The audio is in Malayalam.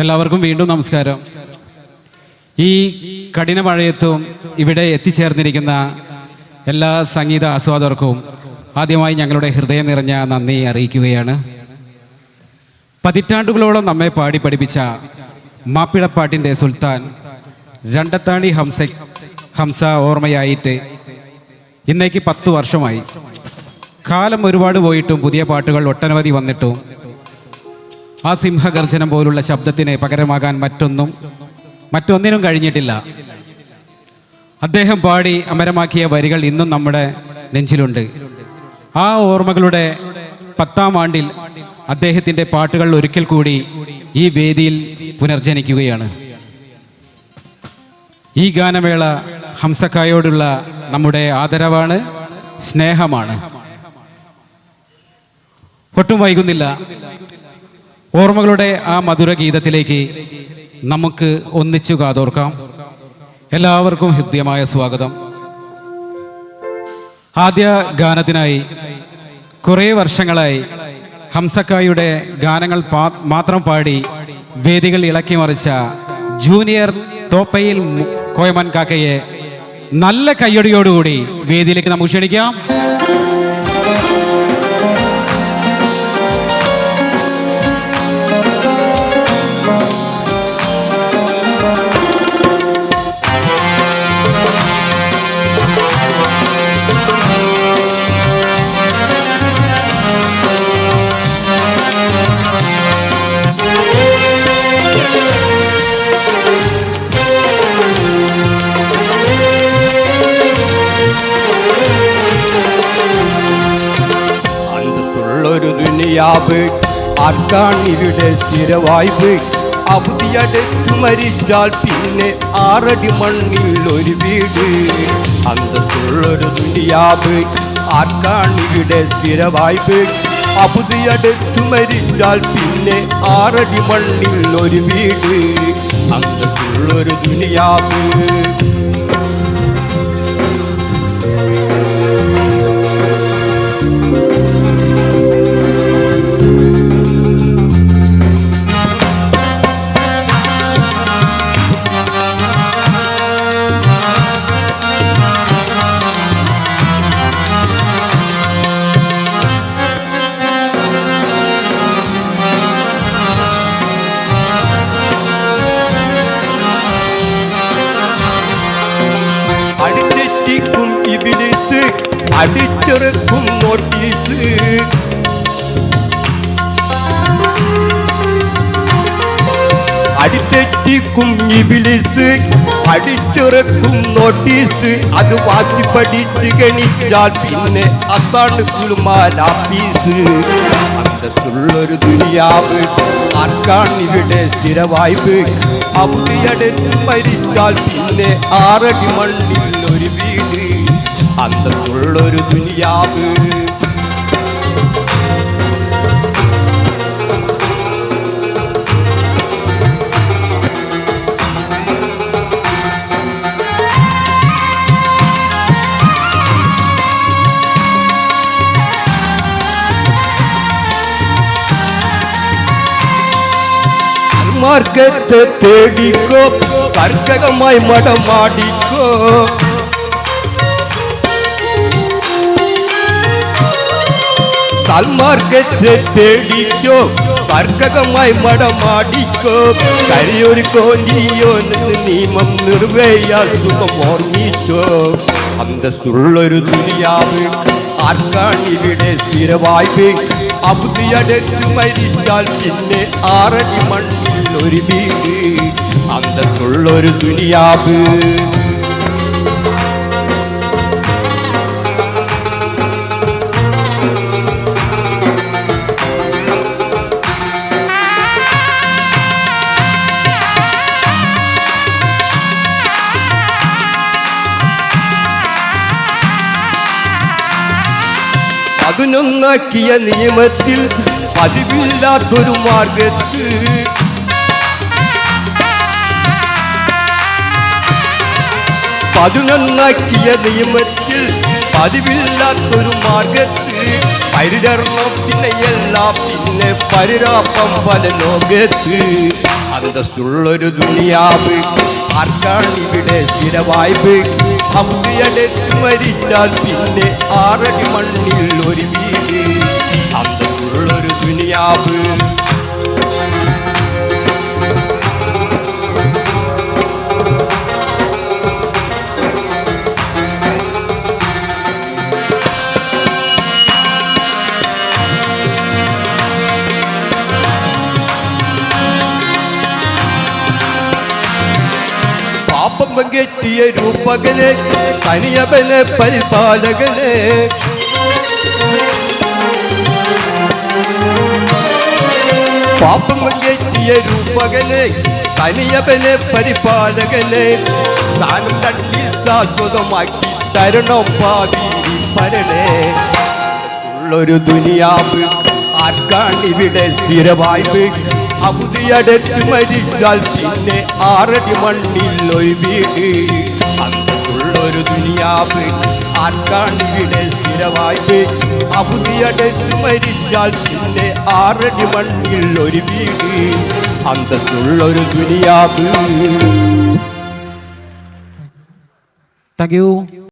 എല്ലാവർക്കും വീണ്ടും നമസ്കാരം. ഈ കഠിന മഴയത്തും ഇവിടെ എത്തിച്ചേർന്നിരിക്കുന്ന എല്ലാ സംഗീത ആസ്വാദകർക്കും ആദ്യമായി ഞങ്ങളുടെ ഹൃദയം നിറഞ്ഞ നന്ദി അറിയിക്കുകയാണ്. പതിറ്റാണ്ടുകളോളം നമ്മെ പാടി പഠിപ്പിച്ച മാപ്പിളപ്പാട്ടിൻ്റെ സുൽത്താൻ രണ്ടത്താണി ഹംസ ഓർമ്മയായിട്ട് ഇന്നേക്ക് 10 വർഷമായി. കാലം ഒരുപാട് പോയിട്ടും പുതിയ പാട്ടുകൾ ഒട്ടനവധി വന്നിട്ടും ആ സിംഹഗർജനം പോലുള്ള ശബ്ദത്തിന് പകരമാകാൻ മറ്റൊന്നിനും കഴിഞ്ഞിട്ടില്ല. അദ്ദേഹം പാടി അമരമാക്കിയ വരികൾ ഇന്നും നമ്മുടെ നെഞ്ചിലുണ്ട്. ആ ഓർമ്മകളുടെ 10ാം ആണ്ടിൽ അദ്ദേഹത്തിൻ്റെ പാട്ടുകൾ ഒരിക്കൽ കൂടി ഈ വേദിയിൽ പുനർജനിക്കുകയാണ്. ഈ ഗാനമേള ഹംസക്കായോടുള്ള നമ്മുടെ ആദരവാണ്, സ്നേഹമാണ്. ഒട്ടും വൈകുന്നില്ല. ഓർമ്മകളുടെ ആ മധുര ഗീതത്തിലേക്ക് നമുക്ക് ഒന്നിച്ചു കാതോർക്കാം. എല്ലാവർക്കും ഹൃദ്യമായ സ്വാഗതം. ആദ്യ ഗാനത്തിനായി കുറേ വർഷങ്ങളായി ഹംസക്കായുടെ ഗാനങ്ങൾ മാത്രം പാടി വേദികൾ ഇളക്കി മറിച്ച ജൂനിയർ തോപ്പയിൽ കോയമൻ കാക്കയെ നല്ല കയ്യടിയോടുകൂടി വേദിയിലേക്ക് നമുക്ക് ക്ഷണിക്കാം. ആർക്കാണിവിടെ സ്ഥിരവായ്പ് അവധിയടുത്ത് മരിച്ചാൽ പിന്നെ 6 അടി മണ്ണിൽ ഒരു വീട്. അന്തസ്സുള്ളൊരു ദുനിയാവ് ആർക്കാണിവിടെ സ്ഥിരവായ്പ് അവധിയടുത്ത് മരിച്ചാൽ പിന്നെ 6 അടി മണ്ണിൽ ഒരു വീട്. അന്തസ്സുള്ളൊരു ദുനിയാവ് അടിച്ചിറക്കും നോട്ടീസ്, അടിത്തെറ്റിക്കും ഇബിലിസ്. അടിച്ചിറക്കും നോട്ടീസ് അത് വാശി പഠിച്ച് ഗണിച്ചാൽ പിന്നെ അതാണ് കുലുമാലാപ്പീസ്. അന്തസ്സുള്ളൊരു ദുനിയാവ് ആർക്കാണിവിടെ സ്ഥിരവായ്പ് അവധിയടുത്ത് മരിച്ചാൽ പിന്നെ 6 അടി മണ്ണിൽ ഒരു വീട്. അന്തസ്സുള്ളൊരു ദുനിയാവ് മാർഗത്തെ തേടിക്കോ, കർക്കകമായി മടമാടിക്കോ. സൽമാർഗത്തെ തേടിക്കോ, കർക്കകമായി മടമാടിക്കോ. കരിയൊരു കോഞ്ചിയോ നിയമം നിർവഹിയാൽ സുഖം ഓർമ്മിച്ചോ. അന്തസ്സുള്ളൊരു ദുനിയാവ് ആർക്കാണിവിടെ സ്ഥിരവായ്പ് അവധിയടുത്ത് മരിച്ചാൽ പിന്നെ 6 അടി മണ്ണിൽ ഒരു വീട്. അന്തസ്സുള്ളൊരു ദുനിയാവ് അതിനൊന്നാക്കിയ നിയമത്തിൽ പതിവില്ലാത്തൊരു മാർഗത്ത് പതിനൊന്നാക്കിയ നിയമത്തിൽ പതിവില്ലാത്തൊരു മാർഗത്ത് പരിചരണം പിന്നെ എല്ലാം പിന്നെ പരിരാപ്പം പല ലോകത്ത് അന്തസ്സുള്ളൊരു ദുനിയാവ് ആർക്കാണ് ഇവിടെ സ്ഥിരവായ്പ് അമ്പുയടുത്ത് മരിച്ചാൽ പിന്നെ 6 അടി മണ്ണിൽ ഒരു വീട് അന്തസ്സുള്ളൊരു ദുനിയാവ് പാപം പങ്കെറ്റിയ രൂപകനെ തനിയവനെ പരിപാലകനെ പാപം പങ്കെറ്റിയ രൂപകനെ തനിയവനെ പരിപാലകനെ സ്ഥാനം തട്ടി ശാശ്വതമാക്കി തരണം പാവി പരണേ ഉള്ളൊരു ദുനിയാവ് ആർക്കാണിവിടെ സ്ഥിരവായ്പ് അവധിയടുത്ത് മരിച്ചാൽ പിന്നെ 6 അടി മണ്ണിൽ ഒരു വീട് അന്തസ്സുള്ളൊരു ദുനിയാവ് ആർക്കാണിവിടെ സ്ഥിരവായ്പ് അവധിയടുത്ത് മരിച്ചാൽ പിന്നെ 6 അടി മണ്ണിൽ ഒരു വീട് അന്തസ്സുള്ളൊരു ദുനിയാവ്. Thank you.